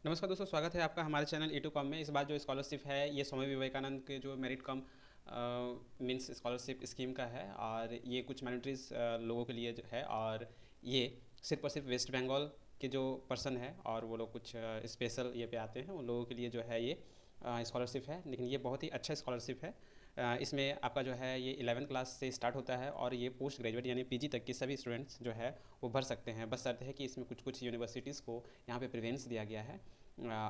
नमस्कार दोस्तों, स्वागत है आपका हमारे चैनल E2Com में। इस बार जो स्कॉलरशिप है ये स्वामी विवेकानंद के जो merit come means scholarship scheme का है और ये कुछ माइनॉरिटीज़ लोगों के लिए जो है। और ये सिर्फ और सिर्फ वेस्ट बंगाल के जो पर्सन है और वो लोग कुछ स्पेशल ये पे आते हैं उन लोगों के लिए जो है ये स्कॉलरशिप है। लेकिन ये बहुत ही अच्छा स्कॉलरशिप है। इसमें आपका जो है ये 11th क्लास से स्टार्ट होता है और ये पोस्ट ग्रेजुएट यानी पीजी तक के सभी स्टूडेंट्स जो है वो भर सकते हैं। बस शर्त है कि इसमें कुछ कुछ यूनिवर्सिटीज़ को यहाँ पे प्रेफरेंस दिया गया है।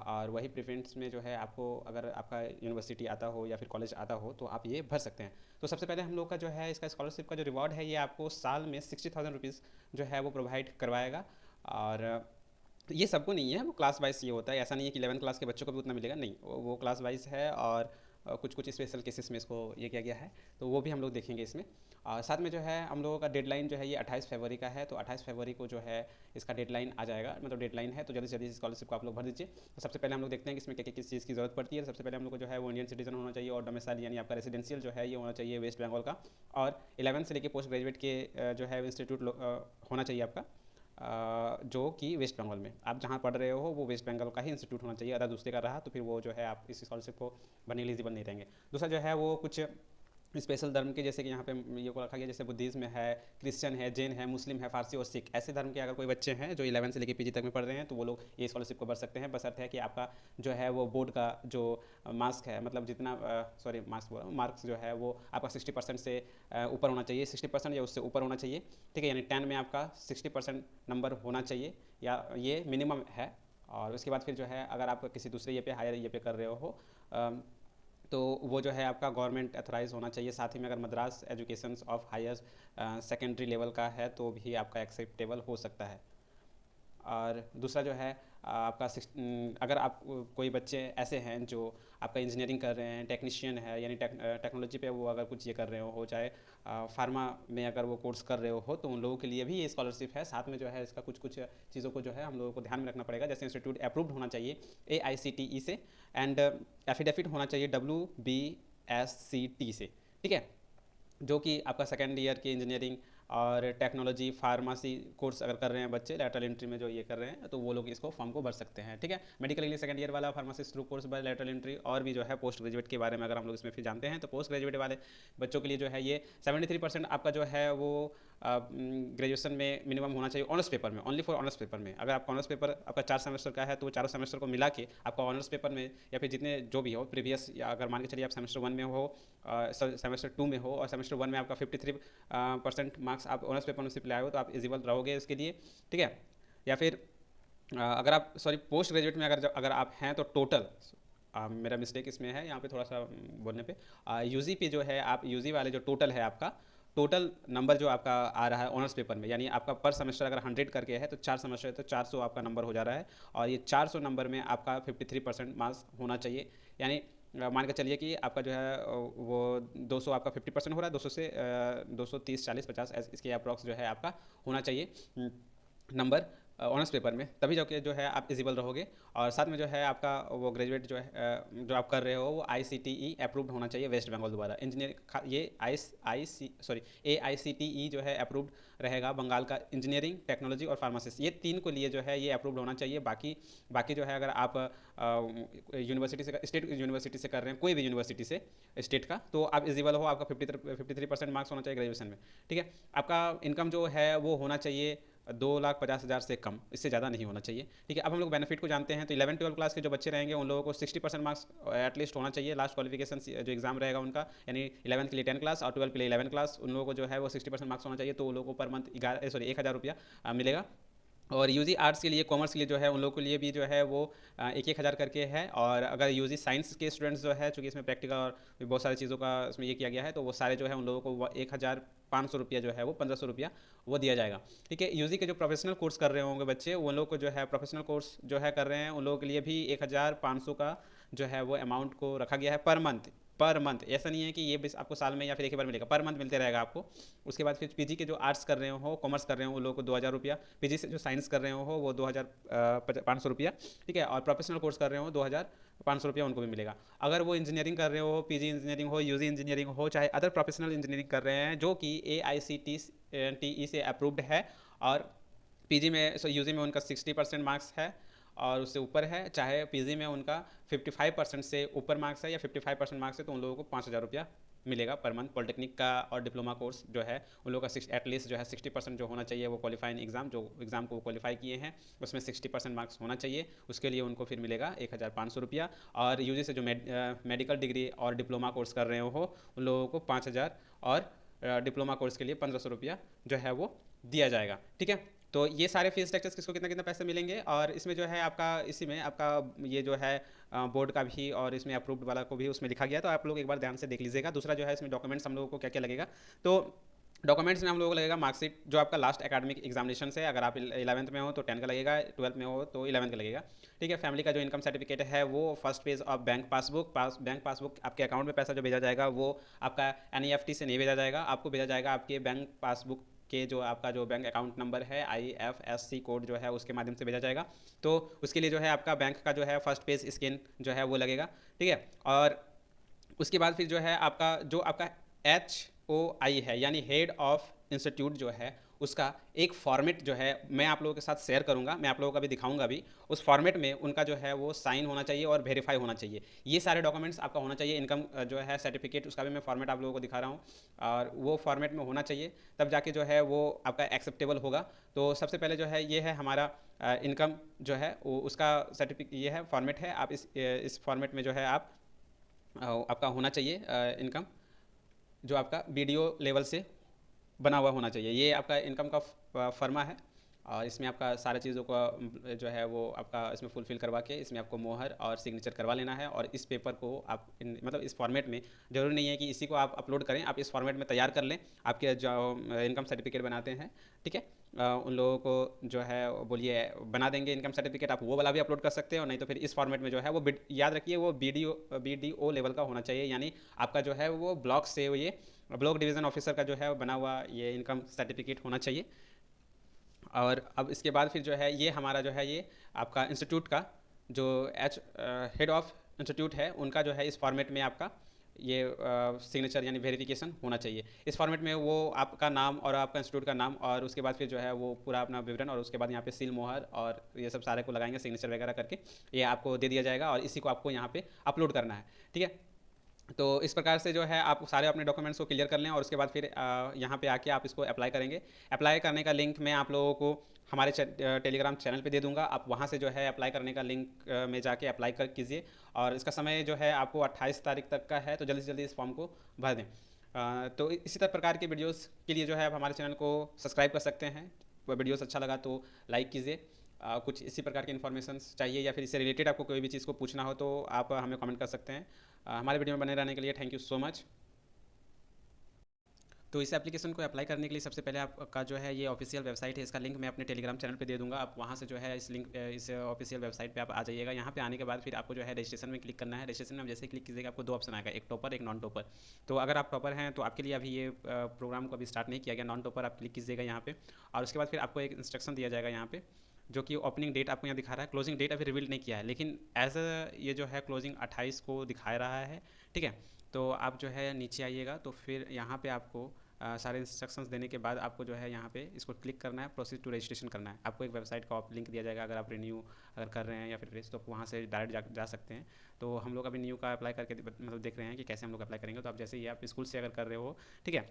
और वही प्रेफरेंस में जो है आपको अगर आपका यूनिवर्सिटी आता हो या फिर कॉलेज आता हो तो आप ये भर सकते हैं। तो सबसे पहले हम लोग का जो है इसका स्कॉलरशिप का जो रिवॉर्ड है ये आपको साल में 60,000 रुपीज़ जो है वो प्रोवाइड करवाएगा। और ये सबको नहीं है, वो क्लास वाइज ये होता है। ऐसा नहीं है कि 11th क्लास के बच्चों को भी उतना मिलेगा, नहीं, वो क्लास वाइज है। और कुछ कुछ स्पेशल केसेस में इसको ये किया गया है, तो वो भी हम लोग देखेंगे इसमें। और साथ में जो है हम लोगों का डेडलाइन जो है ये 28 फरवरी का है, तो 28 फरवरी को जो है इसका डेडलाइन आ जाएगा, मतलब डेडलाइन है। तो जल्दी से जल्दी स्कॉलरशिप को आप लोग भर दीजिए। तो सबसे पहले हम लोग देखते हैं कि इसमें क्या किस चीज़ की ज़रूरत पड़ती है। सबसे पहले हम लोग को जो है वो इंडियन सिटीजन होना चाहिए और डोमिसाइल यानी आपका रेसिडेंशियल जो है ये होना चाहिए वेस्ट बंगाल का। और 11th से लेकर पोस्ट ग्रेजुएट के जो है इंस्टीट्यूट होना चाहिए आपका, जो कि वेस्ट बंगाल में आप जहाँ पढ़ रहे हो वो वेस्ट बंगाल का ही इंस्टीट्यूट होना चाहिए। अगर दूसरे का रहा तो फिर वो जो है आप इस स्कॉलरशिप को बनने एलिजिबल नहीं रहेंगे। दूसरा जो है वो कुछ स्पेशल धर्म के, जैसे कि यहाँ पे ये को रखा गया, जैसे बुद्धिज्म है, क्रिश्चियन है, जैन है, मुस्लिम है, फारसी और सिख, ऐसे धर्म के अगर कोई बच्चे हैं जो 11 से लेकर पीजी तक में पढ़ रहे हैं तो वो लोग ये स्कॉलरशिप को भर सकते हैं। बस अर्थ है कि आपका जो है वो बोर्ड का जो मार्क्स है, मतलब जितना सॉरी मार्क्स बोल रहा हूँ, मार्क्स जो है वो आपका 60% से ऊपर होना चाहिए, 60% या उससे ऊपर होना चाहिए। ठीक है, यानी 10 में आपका 60% नंबर होना चाहिए, या ये मिनिमम है। और उसके बाद फिर जो है अगर आप किसी दूसरे ये पे हायर ये पे कर रहे हो तो वो जो है आपका गवर्नमेंट अथोराइज होना चाहिए। साथ ही में अगर Madras education of higher secondary level का है तो भी आपका एक्सेप्टेबल हो सकता है। और दूसरा जो है आपका अगर आप कोई बच्चे ऐसे हैं जो आपका इंजीनियरिंग कर रहे हैं, टेक्नीशियन है, यानी टेक्नोलॉजी पे वो अगर कुछ ये कर रहे हो चाहे फार्मा में अगर वो कोर्स कर रहे हो तो उन लोगों के लिए भी ये स्कॉलरशिप है। साथ में जो है इसका कुछ कुछ चीज़ों को जो है हम लोगों को ध्यान में रखना पड़ेगा, जैसे इंस्टीट्यूट अप्रूव्ड होना चाहिए AICTE से, एंड एफिडेविट होना चाहिए WBSCT से। ठीक है, जो कि आपका सेकेंड ईयर की इंजीनियरिंग और टेक्नोलॉजी फार्मेसी कोर्स अगर कर रहे हैं बच्चे लेटरल एंट्री में जो ये कर रहे हैं तो वो लोग इसको फॉर्म को भर सकते हैं। ठीक है, मेडिकल के लिए सेकंड ईयर वाला pharmacist through course by lateral entry. और भी जो है पोस्ट ग्रेजुएट के बारे में अगर हम लोग इसमें फिर जानते हैं तो पोस्ट ग्रेजुएट वाले बच्चों के लिए जो है ये 73% आपका जो है वो ग्रेजुएशन में मिनिमम होना चाहिए ऑनर्स पेपर में, ओनली फॉर ऑनर्स पेपर में। अगर आपका ऑनर्स पेपर आपका 4 सेमेस्टर का है तो वो चारों सेमेस्टर को मिला के आपका ऑनर्स पेपर में या फिर जितने जो भी हो प्रीवियस, या अगर मान के चलिए आप सेमेस्टर 1 में हो, सेमेस्टर 2 में हो और सेमेस्टर 1 में आपका 53% मार्क्स आप ऑनर्स पेपर में सिर्फ लाए हो तो आप एलिजिबल रहोगे इसके लिए। ठीक है, या फिर अगर आप सॉरी पोस्ट ग्रेजुएट में अगर आप हैं तो टोटल मेरा मिस्टेक इसमें है यहाँ पे थोड़ा सा बोलने पे, यूजी पे जो है आप यूजी वाले जो टोटल है आपका टोटल नंबर जो आपका आ रहा है ऑनर्स पेपर में, यानी आपका पर सेमेस्टर अगर 100 करके है तो 4 सेमेस्टर है तो 400 आपका नंबर हो जा रहा है। और ये 400 नंबर में आपका 53% मार्क्स होना चाहिए। यानी मान के चलिए कि आपका जो है वो 200 आपका 50% हो रहा है, 200 से 230 40 50 इसके अप्रॉक्स जो है आपका होना चाहिए नंबर ऑनर्स पेपर में, तभी जाके जो है आप एलिजिबल रहोगे। और साथ में जो है आपका वो ग्रेजुएट जो है जो आप कर रहे हो वो ICTE अप्रूव्ड होना चाहिए वेस्ट बंगाल द्वारा। इंजीनियर ये AICTE जो है अप्रूव्ड रहेगा बंगाल का, इंजीनियरिंग टेक्नोलॉजी और फार्मासिस्ट, ये तीन को लिए जो है ये अप्रूव्ड होना चाहिए। बाकी बाकी जो है अगर आप यूनिवर्सिटी से स्टेट यूनिवर्सिटी से कर रहे हैं, कोई भी यूनिवर्सिटी से स्टेट का, तो आप एलिजिबल हो, आपका 53% मार्क्स होना चाहिए ग्रेजुएशन में। ठीक है, आपका इनकम जो है वो होना चाहिए 2,50,000 से कम, इससे ज़्यादा नहीं होना चाहिए। ठीक है, अब हम लोग बेनिफिट को जानते हैं। तो 11-12 क्लास के जो बच्चे रहेंगे उन लोगों को 60% मार्क्स एटलीस्ट होना चाहिए लास्ट क्वालिफिकेशन जो एग्जाम रहेगा उनका, यानी 11th के लिए 10 क्लास और 12 के लिए 11 क्लास, उन लोगों को जो है वो 60% मार्क्स होना चाहिए। तो उन लोगों को पर मंथ 1,000 रुपया मिलेगा। और यूजी आर्ट्स के लिए, कॉमर्स के लिए जो है उन लोगों के लिए भी जो है वो 1,000 करके है। और अगर यूजी साइंस के स्टूडेंट्स जो है, चूँकि इसमें प्रैक्टिकल और बहुत सारी चीज़ों का इसमें ये किया गया है, तो वो सारे जो है उन लोगों को 1,500 रुपया जो है वो 1,500 रुपया वो दिया जाएगा। ठीक है, यूजी के जो प्रोफेशनल कोर्स कर रहे होंगे बच्चे, उन लोग को जो है प्रोफेशनल कोर्स जो है कर रहे हैं उन लोगों के लिए भी 1,500 का जो है वो अमाउंट को रखा गया है पर मंथ। पर मंथ, ऐसा नहीं है कि ये बस आपको साल में या फिर एक ही बार मिलेगा, पर मंथ मिलते रहेगा आपको। उसके बाद फिर पीजी के जो आर्ट्स कर रहे हो, कॉमर्स कर रहे हो, उन लोगों को 2,000 रुपया, पीजी से जो साइंस कर रहे हो वो 2,500 रुपया। ठीक है, और प्रोफेशनल कोर्स कर रहे हो 2,500 रुपया उनको भी मिलेगा। अगर वो इंजीनियरिंग कर रहे हो, पीजी इंजीनियरिंग हो, यूजी इंजीनियरिंग हो, चाहे अदर प्रोफेशनल इंजीनियरिंग कर रहे हैं जो कि AICTE से अप्रूव्ड है, और पीजी में यूजी में उनका 60% मार्क्स है, और उससे ऊपर है, चाहे पीजी में उनका 55% से ऊपर मार्क्स है या 55% मार्क्स है, तो उन लोगों को 5,000 रुपया मिलेगा पर मंथ। पॉलिटेक्निक का और डिप्लोमा कोर्स जो है उन लोगों का एटलीस्ट जो है 60% जो होना चाहिए वो क्वालिफाइंग एग्ज़ाम, जो एग्ज़ाम को क्वालिफाई किए हैं उसमें 60% मार्क्स होना चाहिए। उसके लिए उनको फिर मिलेगा 1,500 रुपया। और यूजी से जो मेडिकल डिग्री और डिप्लोमा कोर्स कर रहे हो उन लोगों को 5,000, और डिप्लोमा कोर्स के लिए 1,500 रुपया जो है वो दिया जाएगा। ठीक है, तो ये सारे फीस स्ट्रक्चर्स किसको कितना कितना पैसे मिलेंगे, और इसमें जो है आपका इसी में आपका ये जो है बोर्ड का भी और इसमें अप्रूव्ड वाला को भी उसमें लिखा गया, तो आप लोग एक बार ध्यान से देख लीजिएगा। दूसरा जो है इसमें डॉक्यूमेंट्स हम लोगों को क्या क्या लगेगा, तो डॉक्यूमेंट्स में हम लोगों को लगेगा मार्कशीट जो आपका लास्ट एकेडमिक एग्जामिनेशन से, अगर आप 11th में हो तो 10 का लगेगा, 12th में हो तो 11th का लगेगा। ठीक है, फैमिली का जो इनकम सर्टिफिकेट है वो first page of bank passbook, bank passbook आपके अकाउंट में पैसा जो भेजा जाएगा वो आपका NEFT से नहीं भेजा जाएगा, आपको भेजा जाएगा आपके बैंक पासबुक के जो आपका जो बैंक अकाउंट नंबर है IFSC कोड जो है उसके माध्यम से भेजा जाएगा। तो उसके लिए जो है आपका बैंक का जो है फर्स्ट पेज स्कैन जो है वो लगेगा। ठीक है, और उसके बाद फिर जो है आपका HOI है यानी हेड ऑफ इंस्टीट्यूट जो है उसका एक फॉर्मेट जो है मैं आप लोगों के साथ शेयर करूंगा, मैं आप लोगों को भी दिखाऊंगा भी। उस फॉर्मेट में उनका जो है वो साइन होना चाहिए और वेरीफाई होना चाहिए। ये सारे डॉक्यूमेंट्स आपका होना चाहिए। इनकम जो है सर्टिफिकेट उसका भी मैं फॉर्मेट आप लोगों को दिखा रहा हूँ, और वो फॉर्मेट में होना चाहिए, तब जाके जो है वो आपका एक्सेप्टेबल होगा। तो सबसे पहले जो है ये है हमारा इनकम जो है वो उसका सर्टिफिकेट, ये है फॉर्मेट है। आप इस फॉर्मेट में जो है आप आपका होना चाहिए इनकम जो आपका BDO लेवल से बना हुआ होना चाहिए। ये आपका इनकम का फर्मा है, और इसमें आपका सारे चीज़ों का जो है वो आपका इसमें फुलफ़िल करवा के इसमें आपको मोहर और सिग्नेचर करवा लेना है। और इस पेपर को आप मतलब इस फॉर्मेट में, ज़रूरी नहीं है कि इसी को आप अपलोड करें, आप इस फॉर्मेट में तैयार कर लें। आपके जो इनकम सर्टिफिकेट बनाते हैं, ठीक है, उन लोगों को जो है बोलिए बना देंगे इनकम सर्टिफिकेट, आप वो वाला भी अपलोड कर सकते हैं। और नहीं तो फिर इस फॉर्मेट में जो है वो याद रखिए वो BDO लेवल का होना चाहिए, यानी आपका जो है वो ब्लॉक से ये ब्लॉक डिवीज़न ऑफिसर का जो है बना हुआ ये इनकम सर्टिफिकेट होना चाहिए। और अब इसके बाद फिर जो है ये हमारा जो है ये आपका इंस्टीट्यूट का जो हेड ऑफ इंस्टीट्यूट है उनका जो है इस फॉर्मेट में आपका ये सिग्नेचर यानी वेरिफिकेशन होना चाहिए। इस फॉर्मेट में वो आपका नाम और आपका इंस्टीट्यूट का नाम, और उसके बाद फिर जो है वो पूरा अपना विवरण, और उसके बाद यहाँ पे सील मोहर और ये सब सारे को लगाएंगे सिग्नेचर वगैरह करके, ये आपको दे दिया जाएगा और इसी को आपको यहाँ पे अपलोड करना है। ठीक है, तो इस प्रकार से जो है आप सारे अपने डॉक्यूमेंट्स को क्लियर कर लें, और उसके बाद फिर यहाँ पे आके आप इसको अप्लाई करेंगे। अप्लाई करने का लिंक मैं आप लोगों को हमारे टेलीग्राम चैनल पे दे दूंगा, आप वहाँ से जो है अप्लाई करने का लिंक में जाके अप्लाई कर कीजिए। और इसका समय जो है आपको 28 तारीख तक का है, तो जल्दी से जल्दी इस फॉर्म को भर दें। तो इसी तरह प्रकार के वीडियोज़ के लिए जो है आप हमारे चैनल को सब्सक्राइब कर सकते हैं। वीडियोज़ अच्छा लगा तो लाइक कीजिए। कुछ इसी प्रकार की इन्फॉर्मेशन चाहिए या फिर इससे रिलेटेड आपको कोई भी चीज़ को पूछना हो तो आप हमें कमेंट कर सकते हैं। हमारे वीडियो में बने रहने के लिए थैंक यू सो मच। तो इस एप्लीकेशन को अप्लाई करने के लिए सबसे पहले आपका जो है ये ऑफिशियल वेबसाइट है, इसका लिंक मैं अपने टेलीग्राम चैनल पे दे दूंगा। आप वहाँ से जो है इस ऑफिशियल वेबसाइट पे आप आ जाइएगा। यहाँ पे आने के बाद फिर आपको जो है रजिस्ट्रेशन में क्लिक करना है। रजिस्ट्रेशन में जैसे क्लिक कीजिएगा आपको 2 ऑप्शन आएगा, एक टॉपर एक नॉन टॉपर। तो अगर आप टॉपर हैं तो आपके लिए अभी ये प्रोग्राम को अभी स्टार्ट नहीं किया गया। नॉन टॉपर आप क्लिक कीजिएगा यहाँ पे, और उसके बाद फिर आपको एक इंस्ट्रक्शन दिया जाएगा यहाँ पे, जो कि ओपनिंग डेट आपको यहाँ दिखा रहा है। क्लोजिंग डेट अभी रिवील नहीं किया है, लेकिन एज ये जो है क्लोजिंग 28 को दिखा रहा है। ठीक है, तो आप जो है नीचे आइएगा, तो फिर यहाँ पे आपको सारे इंस्ट्रक्शंस देने के बाद आपको जो है यहाँ पे इसको क्लिक करना है, प्रोसीड टू रजिस्ट्रेशन करना है। आपको एक वेबसाइट का लिंक दिया जाएगा, अगर आप रिन्यू अगर कर रहे हैं या फिर रेस, तो आप वहाँ से डायरेक्ट जा सकते हैं। तो हम लोग अभी न्यू का अप्लाई करके मतलब देख रहे हैं कि कैसे हम लोग अप्लाई करेंगे। तो आप जैसे ही आप स्कूल से अगर कर रहे हो, ठीक है,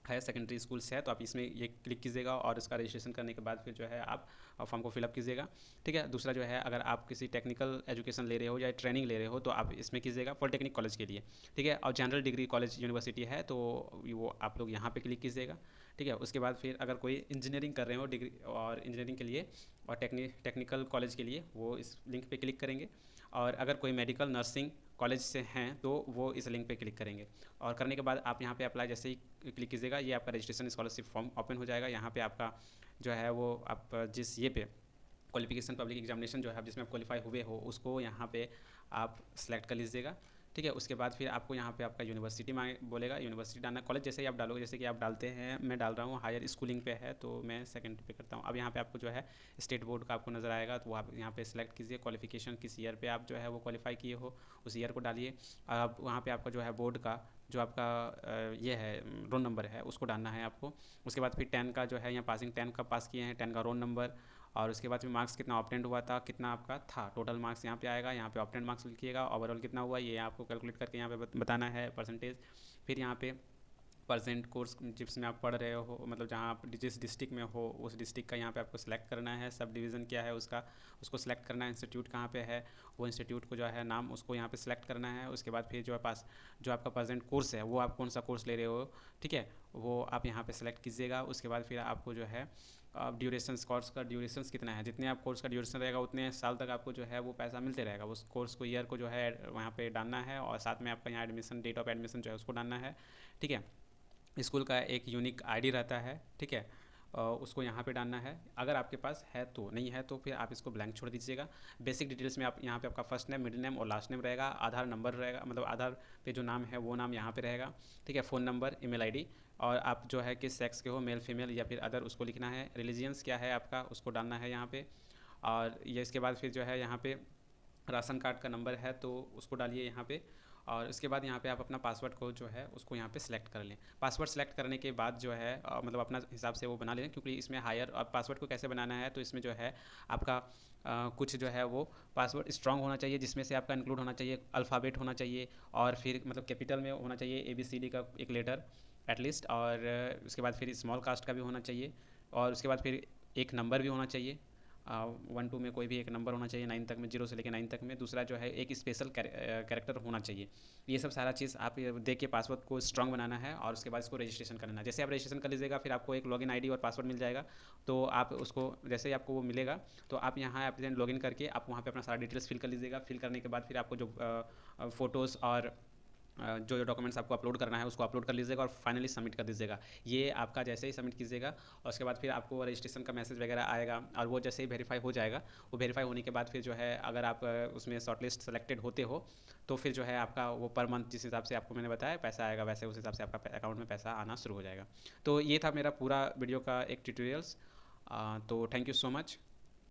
हायर सेकेंडरी स्कूल से है, तो आप इसमें ये क्लिक कीजिएगा और इसका रजिस्ट्रेशन करने के बाद फिर जो है आप फॉर्म को फिलअप कीजिएगा। ठीक है, दूसरा जो है अगर आप किसी टेक्निकल एजुकेशन ले रहे हो या ट्रेनिंग ले रहे हो तो आप इसमें कीजिएगा पॉलिटेक्निक कॉलेज के लिए। ठीक है, और जनरल डिग्री कॉलेज यूनिवर्सिटी है तो वो आप लोग यहाँ पे क्लिक कीजिएगा। ठीक है, उसके बाद फिर अगर कोई इंजीनियरिंग कर रहे हो डिग्री और इंजीनियरिंग के लिए और टेक्निकल कॉलेज के लिए वो इस लिंक पे क्लिक करेंगे। और अगर कोई मेडिकल नर्सिंग कॉलेज से हैं तो वो इस लिंक पे क्लिक करेंगे। और करने के बाद आप यहाँ पे अप्लाई जैसे ही क्लिक कीजिएगा, ये आपका रजिस्ट्रेशन स्कॉलरशिप फॉर्म ओपन हो जाएगा। यहाँ पे आपका जो है वो आप जिस ये पे क्वालिफिकेशन पब्लिक एग्जामिनेशन जो है जिसमें आप क्वालिफाई हुए हो उसको यहाँ पे आप सेलेक्ट कर लीजिएगा। ठीक है, उसके बाद फिर आपको यहाँ पे आपका यूनिवर्सिटी मांगे बोलेगा, यूनिवर्सिटी डालना। कॉलेज जैसे ही आप डालोगे, जैसे कि आप डालते हैं, मैं डाल रहा हूँ हायर स्कूलिंग पे है तो मैं सेकंड पे करता हूँ। अब यहाँ पे आपको जो है स्टेट बोर्ड का आपको नज़र आएगा, तो आप यहाँ पे सेलेक्ट कीजिए क्वालिफिकेशन, किस ईयर पे आप जो है वो क्वालिफाई किए हो उस ईयर को डालिए। अब वहाँ पे आपका जो है बोर्ड का जो आपका ये है रोल नंबर है उसको डालना है आपको। उसके बाद फिर 10 का जो है यहाँ पासिंग 10 का पास किए हैं 10 का रोल नंबर, और उसके बाद फिर मार्क्स कितना ऑब्टेंड हुआ था, कितना आपका था, टोटल मार्क्स यहाँ पे आएगा, यहाँ पे ऑब्टेंड मार्क्स लिखिएगा, ओवरऑल कितना हुआ ये आपको कैलकुलेट करके यहाँ पे बताना है परसेंटेज। फिर यहाँ पे परसेंट कोर्स जिसमें आप पढ़ रहे हो, मतलब जहाँ आप जिस डिस्ट्रिक्ट में हो उस डिस्ट्रिक्ट का यहाँ पे आपको सिलेक्ट करना है, सब डिवीज़न क्या है उसका उसको सिलेक्ट करना है, इंस्टीट्यूट कहाँ पे है वो इंस्टीट्यूट को जो है नाम उसको यहाँ पे सिलेक्ट करना है। उसके बाद फिर जो है पास जो आपका प्रेजेंट कोर्स है वो आप कौन सा कोर्स ले रहे हो, ठीक है, वो आप यहाँ पे सिलेक्ट कीजिएगा। उसके बाद फिर आपको जो है अब ड्यूरेशन, कोर्स का ड्यूरेशन कितना है, जितने आप कोर्स का ड्यूरेशन रहेगा उतने साल तक आपको जो है वो पैसा मिलते रहेगा। उस कोर्स को ईयर को जो है वहाँ पे डालना है, और साथ में आपका यहाँ एडमिशन डेट ऑफ एडमिशन जो है उसको डालना है, ठीक है। स्कूल का एक यूनिक आईडी रहता है, ठीक है, उसको यहाँ पे डालना है। अगर आपके पास है तो, नहीं है तो फिर आप इसको ब्लैंक छोड़ दीजिएगा। बेसिक डिटेल्स में आप यहाँ पे आपका फर्स्ट नेम, मिडिल नेम और लास्ट नेम रहेगा, आधार नंबर रहेगा, मतलब आधार पे जो नाम है वो नाम यहाँ पे रहेगा, ठीक है, फ़ोन नंबर, ईमेल आईडी, और आप जो है किस सेक्स के हो, मेल फीमेल या फिर अदर उसको लिखना है। रिलीजियंस क्या है आपका उसको डालना है यहाँ पे। और ये इसके बाद फिर जो है यहाँ पे राशन कार्ड का नंबर है तो उसको डालिए यहाँ पे। और उसके बाद यहाँ पे आप अपना पासवर्ड को जो है उसको यहाँ पे सिलेक्ट कर लें। पासवर्ड सेलेक्ट करने के बाद जो है मतलब अपना हिसाब से वो बना लें, क्योंकि इसमें हायर अब पासवर्ड को कैसे बनाना है तो इसमें जो है आपका कुछ जो है वो पासवर्ड स्ट्रांग होना चाहिए, जिसमें से आपका इंक्लूड होना चाहिए अल्फ़ाबेट होना चाहिए, और फिर मतलब कैपिटल में होना चाहिए ABCD का एक लेटर एटलीस्ट, और उसके बाद फिर स्मॉल कास्ट का भी होना चाहिए, और उसके बाद फिर एक नंबर भी होना चाहिए, 1 2 में कोई भी एक नंबर होना चाहिए, 9 तक में, 0 से लेकर 9 तक में। दूसरा जो है एक स्पेशल कैरेक्टर होना चाहिए। ये सब सारा चीज़ आप देख के पासवर्ड को स्ट्रांग बनाना है, और उसके बाद इसको रजिस्ट्रेशन करना है। जैसे आप रजिस्ट्रेशन कर लीजिएगा फिर आपको एक लॉगिन आईडी और पासवर्ड मिल जाएगा। तो आप उसको जैसे ही आपको वो मिलेगा तो आप यहाँ आप लॉगिन करके आप वहाँ पे अपना सारा डिटेल्स फिल कर लीजिएगा। फिल करने के बाद फिर आपको जो फ़ोटोज़ और जो जो डॉक्यूमेंट्स आपको अपलोड करना है उसको अपलोड कर लीजिएगा और फाइनली सबमिट कर दीजिएगा। ये आपका जैसे ही सबमिट कीजिएगा और उसके बाद फिर आपको रजिस्ट्रेशन का मैसेज वगैरह आएगा, और वो जैसे ही वेरीफाई हो जाएगा, वो वेरीफाई होने के बाद फिर जो है अगर आप उसमें शॉर्टलिस्ट सेलेक्टेड होते हो तो फिर जो है आपका वो पर मंथ जिस हिसाब से आपको मैंने बताया पैसा आएगा, वैसे उस हिसाब से आपका अकाउंट में पैसा आना शुरू हो जाएगा। तो ये था मेरा पूरा वीडियो का एक ट्यूटोरियल्स। तो थैंक यू सो मच।